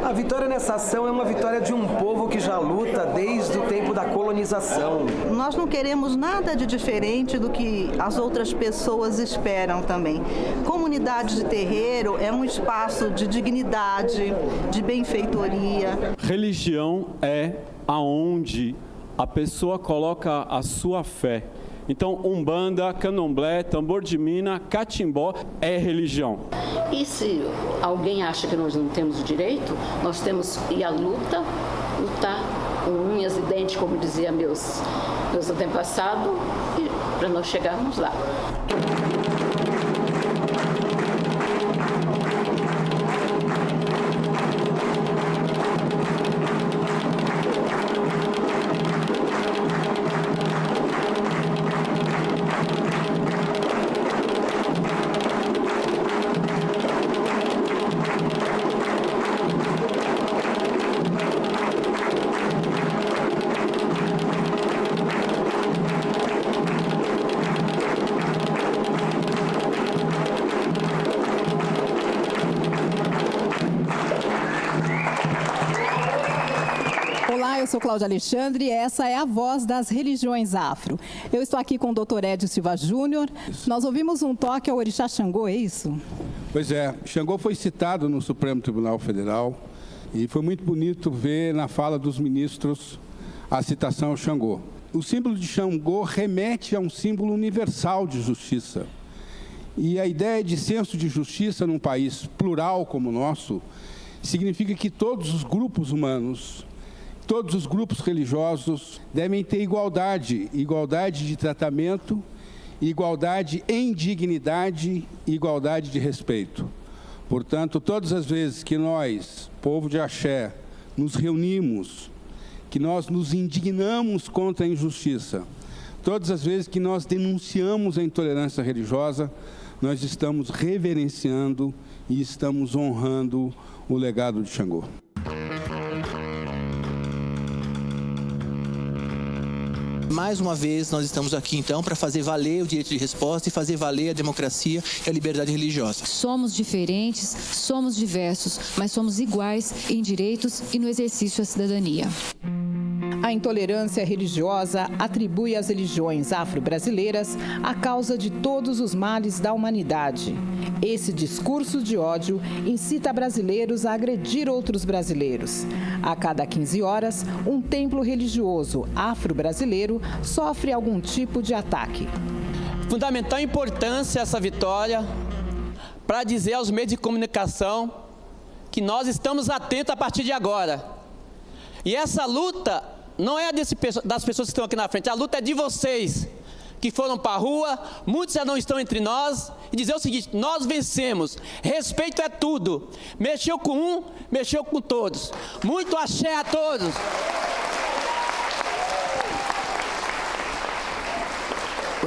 A vitória nessa ação é uma vitória de um povo que já luta desde o tempo da colonização. Nós não queremos nada de diferente do que as outras pessoas esperam também. Comunidade de terreiro é um espaço de dignidade, de benfeitoria. Religião é aonde a pessoa coloca a sua fé. Então, umbanda, candomblé, tambor de mina, catimbó é religião. E se alguém acha que nós não temos o direito, nós temos que ir à lutar com unhas e dentes, como dizia meus antepassados, para nós chegarmos lá. Olá, eu sou Cláudia Alexandre e essa é a voz das religiões afro. Eu estou aqui com o Dr. Edio Silva Júnior. Nós ouvimos um toque ao orixá Xangô, é isso? Pois é, Xangô foi citado no Supremo Tribunal Federal e foi muito bonito ver na fala dos ministros a citação ao Xangô. O símbolo de Xangô remete a um símbolo universal de justiça. E a ideia de senso de justiça num país plural como o nosso significa que todos os grupos humanos, todos os grupos religiosos devem ter igualdade de tratamento, igualdade em dignidade e igualdade de respeito. Portanto, todas as vezes que nós, povo de Axé, nos reunimos, que nós nos indignamos contra a injustiça, todas as vezes que nós denunciamos a intolerância religiosa, nós estamos reverenciando e estamos honrando o legado de Xangô. Mais uma vez, nós estamos aqui, então, para fazer valer o direito de resposta e fazer valer a democracia e a liberdade religiosa. Somos diferentes, somos diversos, mas somos iguais em direitos e no exercício da cidadania. A intolerância religiosa atribui às religiões afro-brasileiras a causa de todos os males da humanidade. Esse discurso de ódio incita brasileiros a agredir outros brasileiros. A cada 15 horas, um templo religioso afro-brasileiro sofre algum tipo de ataque. Fundamental importância essa vitória para dizer aos meios de comunicação que nós estamos atentos a partir de agora. E essa luta não é das pessoas que estão aqui na frente, a luta é de vocês que foram para a rua, muitos já não estão entre nós, e dizer o seguinte: nós vencemos, respeito é tudo, mexeu com um, mexeu com todos. Muito axé a todos.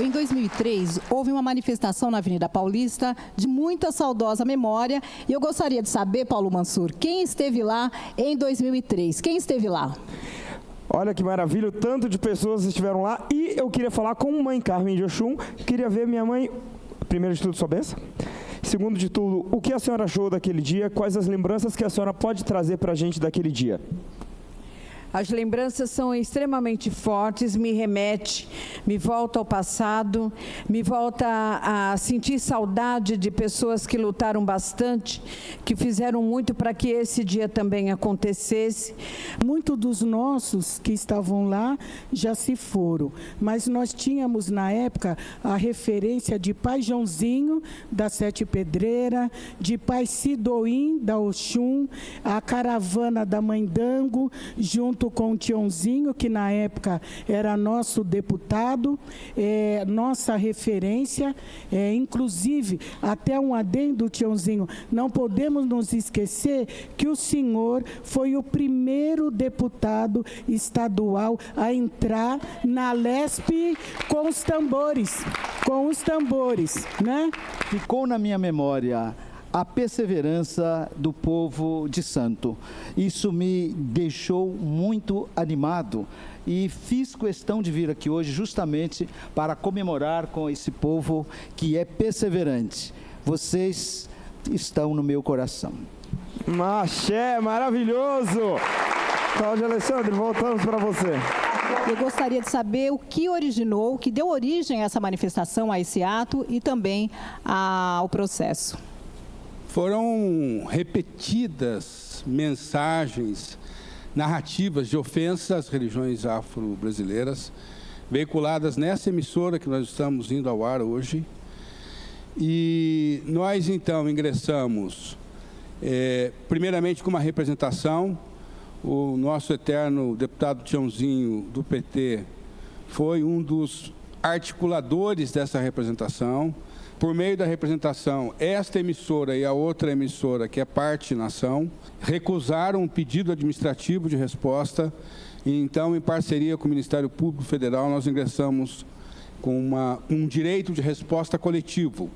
Em 2003, houve uma manifestação na Avenida Paulista de muita saudosa memória, e eu gostaria de saber, Paulo Mansur, quem esteve lá em 2003? Quem esteve lá? Olha que maravilha, o tanto de pessoas estiveram lá. E eu queria falar com Mãe Carmen de Oxum. Queria ver minha mãe, primeiro de tudo, sua bênção. Segundo de tudo, o que a senhora achou daquele dia? Quais as lembranças que a senhora pode trazer para a gente daquele dia? As lembranças são extremamente fortes, me remete, me volta ao passado, me volta a sentir saudade de pessoas que lutaram bastante, que fizeram muito para que esse dia também acontecesse. Muitos dos nossos que estavam lá já se foram, mas nós tínhamos na época a referência de Pai Joãozinho, da Sete Pedreira, de Pai Sidoim, da Oxum, a caravana da Mãe Dango, junto com o Tionzinho, que na época era nosso deputado, nossa referência, inclusive, até um adendo, Tionzinho, não podemos nos esquecer que o senhor foi o primeiro deputado estadual a entrar na LESP com os tambores, né? Ficou na minha memória a perseverança do povo de Santo. Isso me deixou muito animado e fiz questão de vir aqui hoje justamente para comemorar com esse povo que é perseverante. Vocês estão no meu coração. Axé, maravilhoso! Cláudia Alexandre, voltamos para você. Eu gostaria de saber o que originou, o que deu origem a essa manifestação, a esse ato e também ao processo. Foram repetidas mensagens, narrativas de ofensa às religiões afro-brasileiras, veiculadas nessa emissora que nós estamos indo ao ar hoje. E nós, então, ingressamos, primeiramente, com uma representação. O nosso eterno deputado Tiãozinho, do PT, foi um dos articuladores dessa representação. Por meio da representação, esta emissora e a outra emissora, que é parte nação, recusaram um pedido administrativo de resposta. E, então, em parceria com o Ministério Público Federal, nós ingressamos com um direito de resposta coletivo,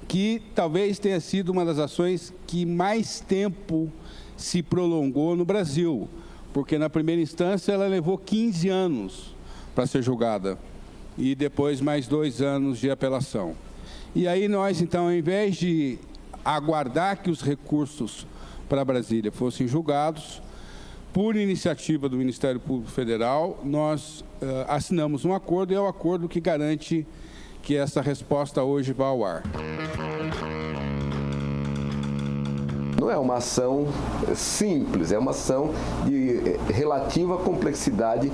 que talvez tenha sido uma das ações que mais tempo se prolongou no Brasil, porque na primeira instância ela levou 15 anos para ser julgada e depois mais 2 anos de apelação. E aí nós, então, ao invés de aguardar que os recursos para Brasília fossem julgados, por iniciativa do Ministério Público Federal, nós assinamos um acordo, e é o acordo que garante que essa resposta hoje vá ao ar. Não é uma ação simples, é uma ação de relativa complexidade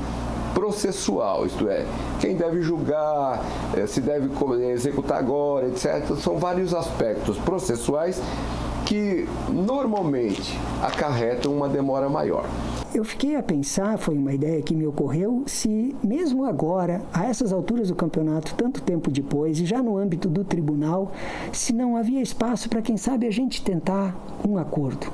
processual, isto é, quem deve julgar, se deve executar agora, etc. São vários aspectos processuais que normalmente acarretam uma demora maior. Eu fiquei a pensar, foi uma ideia que me ocorreu, se mesmo agora, a essas alturas do campeonato, tanto tempo depois, e já no âmbito do tribunal, se não havia espaço para, quem sabe, a gente tentar um acordo.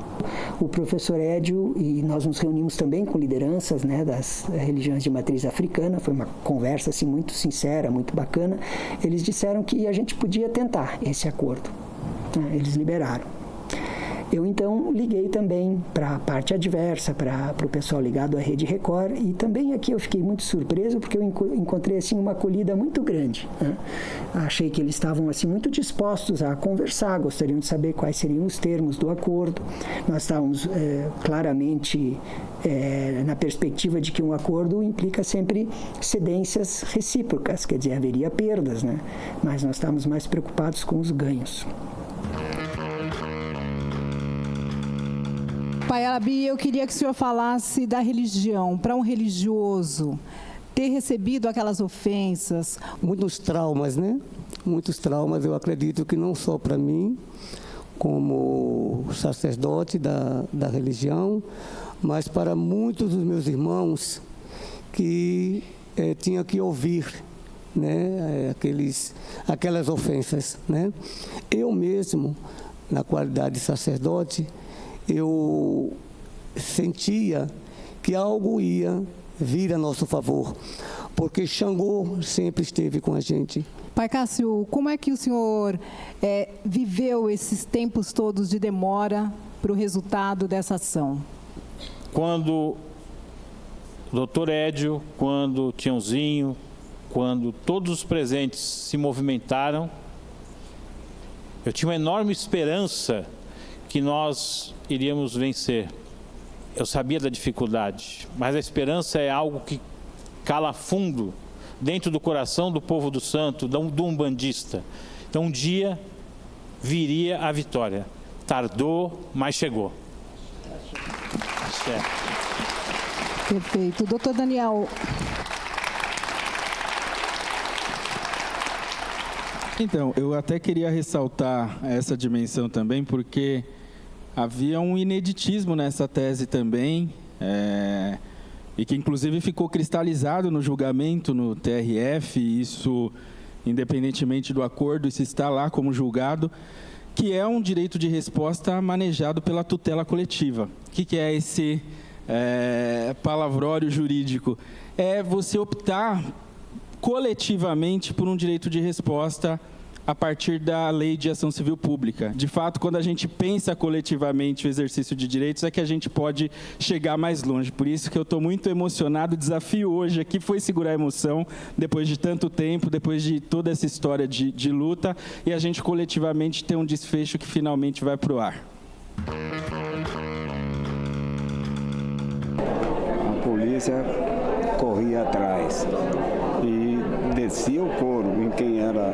O professor Edio, e nós nos reunimos também com lideranças, né, das religiões de matriz africana, foi uma conversa assim, muito sincera, muito bacana. Eles disseram que a gente podia tentar esse acordo. Eles liberaram. Eu, então, liguei também para a parte adversa, para o pessoal ligado à Rede Record, e também aqui eu fiquei muito surpreso, porque eu encontrei, assim, uma acolhida muito grande, né? Achei que eles estavam, assim, muito dispostos a conversar, gostariam de saber quais seriam os termos do acordo. Nós estávamos claramente na perspectiva de que um acordo implica sempre cedências recíprocas, quer dizer, haveria perdas, né? Mas nós estávamos mais preocupados com os ganhos. Pai Alabi, eu queria que o senhor falasse da religião. Para um religioso ter recebido aquelas ofensas. Muitos traumas, né? Muitos traumas, eu acredito que não só para mim, como sacerdote da religião, mas para muitos dos meus irmãos que tinham que ouvir, né? Aquelas ofensas, né? Eu mesmo, na qualidade de sacerdote, eu sentia que algo ia vir a nosso favor, porque Xangô sempre esteve com a gente. Pai Cássio, como é que o senhor viveu esses tempos todos de demora para o resultado dessa ação? Quando o doutor Edio, quando o Tiãozinho, quando todos os presentes se movimentaram, eu tinha uma enorme esperança que nós iríamos vencer. Eu sabia da dificuldade, mas a esperança é algo que cala fundo dentro do coração do povo do santo, do umbandista. Então um dia viria a vitória. Tardou, mas chegou. Perfeito. Doutor Daniel. Então, eu até queria ressaltar essa dimensão também, porque havia um ineditismo nessa tese também, e que inclusive ficou cristalizado no julgamento no TRF, isso independentemente do acordo, isso está lá como julgado, que é um direito de resposta manejado pela tutela coletiva. O que é esse palavrório jurídico? É você optar coletivamente por um direito de resposta a partir da Lei de Ação Civil Pública. De fato, quando a gente pensa coletivamente o exercício de direitos, é que a gente pode chegar mais longe. Por isso que eu estou muito emocionado. O desafio hoje aqui foi segurar a emoção, depois de tanto tempo, depois de toda essa história de luta, e a gente coletivamente ter um desfecho que finalmente vai para o ar. A polícia corria atrás e descia o couro em quem era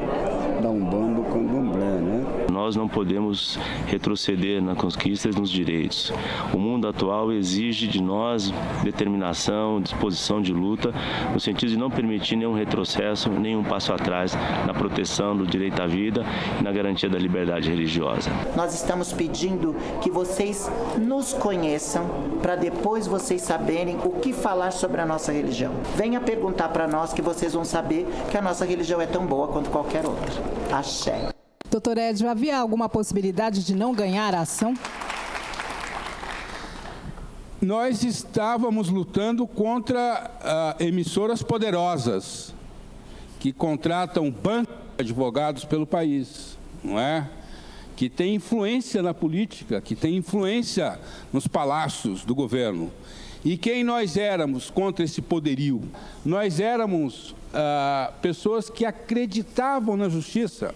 da Umbanda ou Candomblé, né? Nós não podemos retroceder nas conquistas e nos direitos. O mundo atual exige de nós determinação, disposição de luta, no sentido de não permitir nenhum retrocesso, nenhum passo atrás na proteção do direito à vida e na garantia da liberdade religiosa. Nós estamos pedindo que vocês nos conheçam para depois vocês saberem o que falar sobre a nossa religião. Venha perguntar para nós que vocês vão saber que a nossa religião é tão boa quanto qualquer outra. Axé. Doutor Edio, havia alguma possibilidade de não ganhar a ação? Nós estávamos lutando contra emissoras poderosas que contratam bancos de advogados pelo país, não é? Que tem influência na política, que tem influência nos palácios do governo. E quem nós éramos contra esse poderio? Nós éramos pessoas que acreditavam na justiça,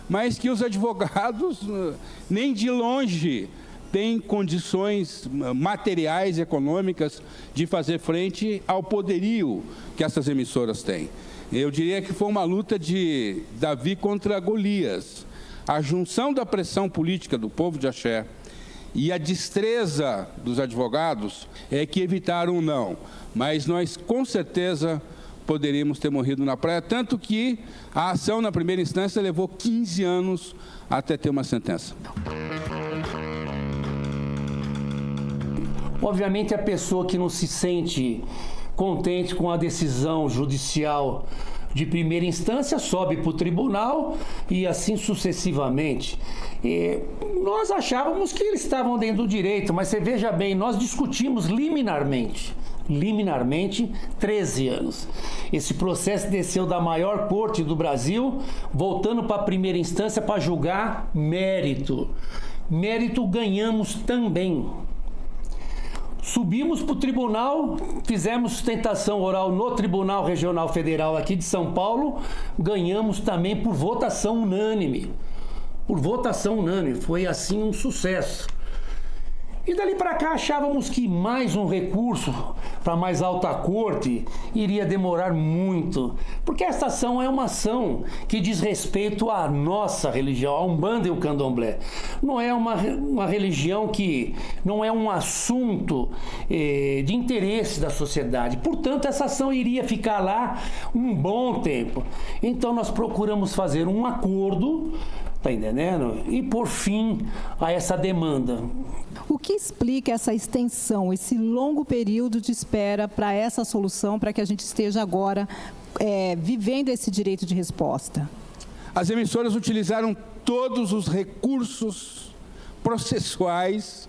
mas que os advogados nem de longe têm condições materiais e econômicas de fazer frente ao poderio que essas emissoras têm. Eu diria que foi uma luta de Davi contra Golias. A junção da pressão política do povo de Axé e a destreza dos advogados é que evitaram o não. Mas nós, com certeza, poderíamos ter morrido na praia, tanto que a ação na primeira instância levou 15 anos até ter uma sentença. Obviamente, a pessoa que não se sente contente com a decisão judicial de primeira instância sobe para o tribunal e assim sucessivamente. Nós achávamos que eles estavam dentro do direito, mas você veja bem, nós discutimos liminarmente, 13 anos. Esse processo desceu da maior corte do Brasil, voltando para a primeira instância para julgar mérito. Mérito ganhamos também. Subimos para o tribunal, fizemos sustentação oral no Tribunal Regional Federal aqui de São Paulo, ganhamos também por votação unânime. Por votação unânime, foi assim um sucesso. E dali para cá achávamos que mais um recurso para mais alta corte iria demorar muito, porque essa ação é uma ação que diz respeito à nossa religião, a Umbanda e o Candomblé. Não é uma religião que não é um assunto de interesse da sociedade. Portanto, essa ação iria ficar lá um bom tempo. Então nós procuramos fazer um acordo, tá entendendo? E por fim a essa demanda. O que explica essa extensão, esse longo período de espera para essa solução, para que a gente esteja agora vivendo esse direito de resposta? As emissoras utilizaram todos os recursos processuais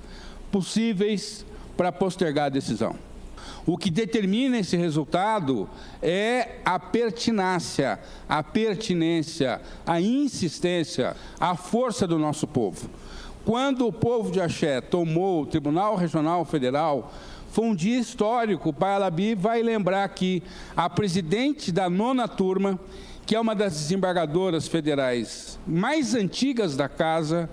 possíveis para postergar a decisão. O que determina esse resultado é a pertinácia, a pertinência, a insistência, a força do nosso povo. Quando o povo de Axé tomou o Tribunal Regional Federal, foi um dia histórico. O Pai Alabi vai lembrar que a presidente da 9ª turma, que é uma das desembargadoras federais mais antigas da casa,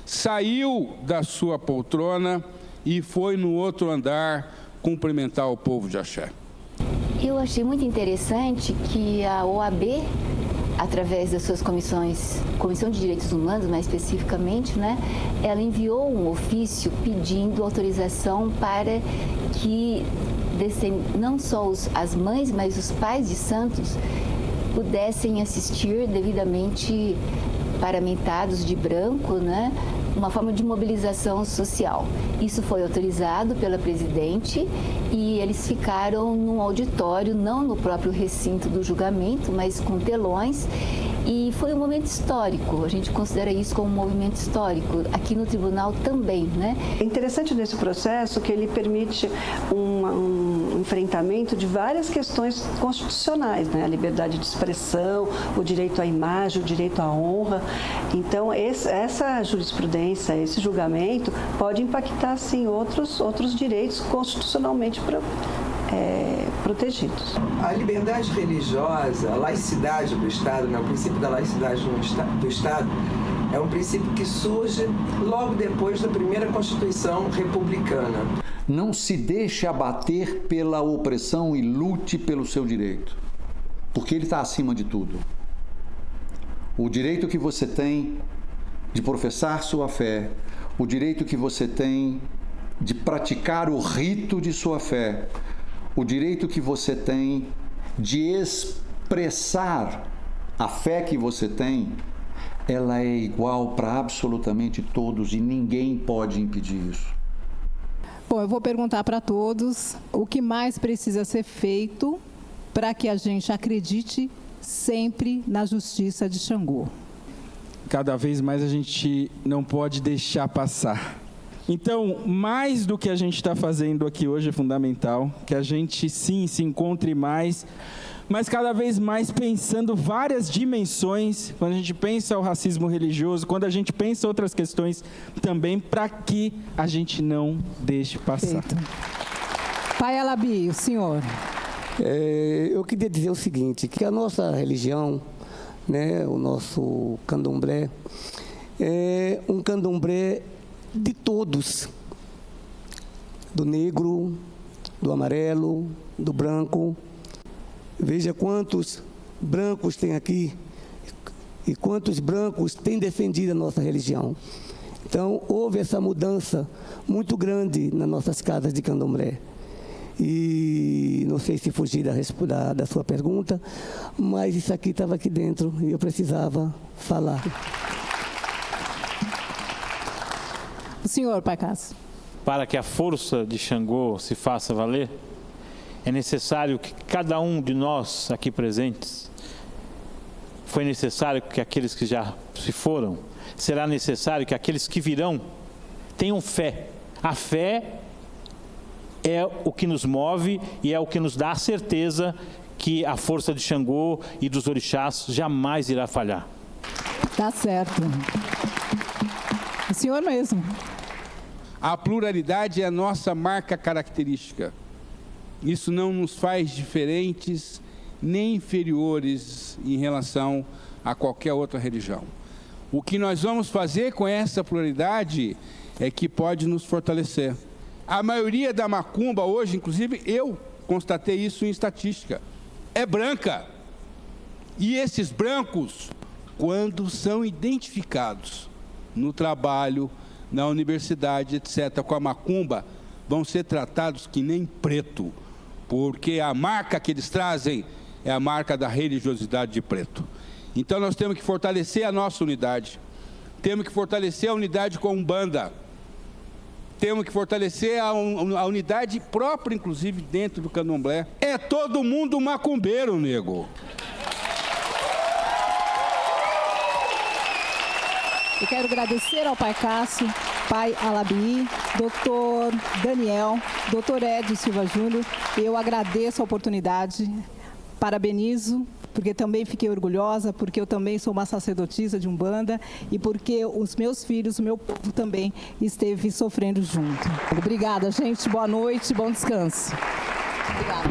saiu da sua poltrona e foi no outro andar cumprimentar o povo de Axé. Eu achei muito interessante que a OAB, através das suas comissões, Comissão de Direitos Humanos mais especificamente, né, ela enviou um ofício pedindo autorização para que não só as mães, mas os pais de santos pudessem assistir devidamente paramentados de branco, né, uma forma de mobilização social. Isso foi autorizado pela presidente e eles ficaram num auditório, não no próprio recinto do julgamento, mas com telões. E foi um momento histórico, a gente considera isso como um movimento histórico, aqui no tribunal também, né? É interessante nesse processo que ele permite um enfrentamento de várias questões constitucionais, né? A liberdade de expressão, o direito à imagem, o direito à honra. Então, essa jurisprudência, esse julgamento pode impactar, sim, outros direitos constitucionalmente protegidos. A liberdade religiosa, a laicidade do Estado, né, o princípio da laicidade do Estado, É um princípio que surge logo depois da primeira Constituição republicana. Não se deixe abater pela opressão e lute pelo seu direito, porque ele está acima de tudo. O direito que você tem de professar sua fé, o direito que você tem de praticar o rito de sua fé, o direito que você tem de expressar a fé que você tem, ela é igual para absolutamente todos e ninguém pode impedir isso. Bom, eu vou perguntar para todos o que mais precisa ser feito para que a gente acredite sempre na justiça de Xangô. Cada vez mais a gente não pode deixar passar. Então, mais do que a gente está fazendo aqui hoje é fundamental, que a gente sim se encontre mais, mas cada vez mais pensando várias dimensões, quando a gente pensa o racismo religioso, quando a gente pensa outras questões também, para que a gente não deixe passar. Perfeito. Pai Alabi, o senhor. Eu queria dizer o seguinte, que a nossa religião, né, o nosso candomblé, é um candomblé de todos, do negro, do amarelo, do branco. Veja quantos brancos tem aqui e quantos brancos têm defendido a nossa religião. Então, houve essa mudança muito grande nas nossas casas de candomblé. E não sei se fugir da sua pergunta, mas isso aqui estava aqui dentro e eu precisava falar. O senhor, Pai Cássio. Para que a força de Xangô se faça valer, é necessário que cada um de nós aqui presentes, foi necessário que aqueles que já se foram, será necessário que aqueles que virão tenham fé. A fé é o que nos move e é o que nos dá a certeza que a força de Xangô e dos orixás jamais irá falhar. Tá certo. O senhor mesmo. A pluralidade é a nossa marca característica. Isso não nos faz diferentes nem inferiores em relação a qualquer outra religião. O que nós vamos fazer com essa pluralidade é que pode nos fortalecer. A maioria da macumba hoje, inclusive eu constatei isso em estatística, é branca. E esses brancos, quando são identificados no trabalho, na universidade, etc., com a macumba, vão ser tratados que nem preto, porque a marca que eles trazem é a marca da religiosidade de preto. Então nós temos que fortalecer a nossa unidade, temos que fortalecer a unidade com a Umbanda, temos que fortalecer a unidade própria, inclusive, dentro do candomblé. É todo mundo macumbeiro, nego. Eu quero agradecer ao Pai Cássio, Pai Alabi, Dr. Daniel, Dr. Edio Silva Júnior. Eu agradeço a oportunidade, parabenizo, porque também fiquei orgulhosa, porque eu também sou uma sacerdotisa de Umbanda e porque os meus filhos, o meu povo também esteve sofrendo junto. Obrigada, gente. Boa noite, bom descanso.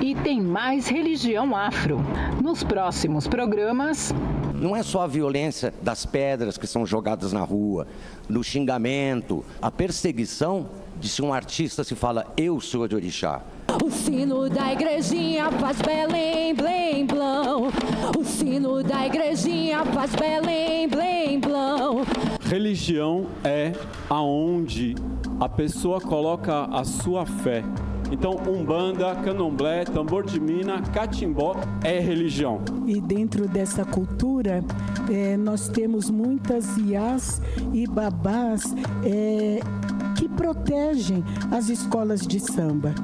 E tem mais religião afro. Nos próximos programas... Não é só a violência das pedras que são jogadas na rua, no xingamento, a perseguição de se um artista se fala, eu sou de orixá. O sino da igrejinha faz Belém, blém, blão. O sino da igrejinha faz Belém, blém, blão. Religião é aonde a pessoa coloca a sua fé. Então, Umbanda, Candomblé, Tambor de Mina, Catimbó é religião. E dentro dessa cultura, nós temos muitas iás e babás que protegem as escolas de samba.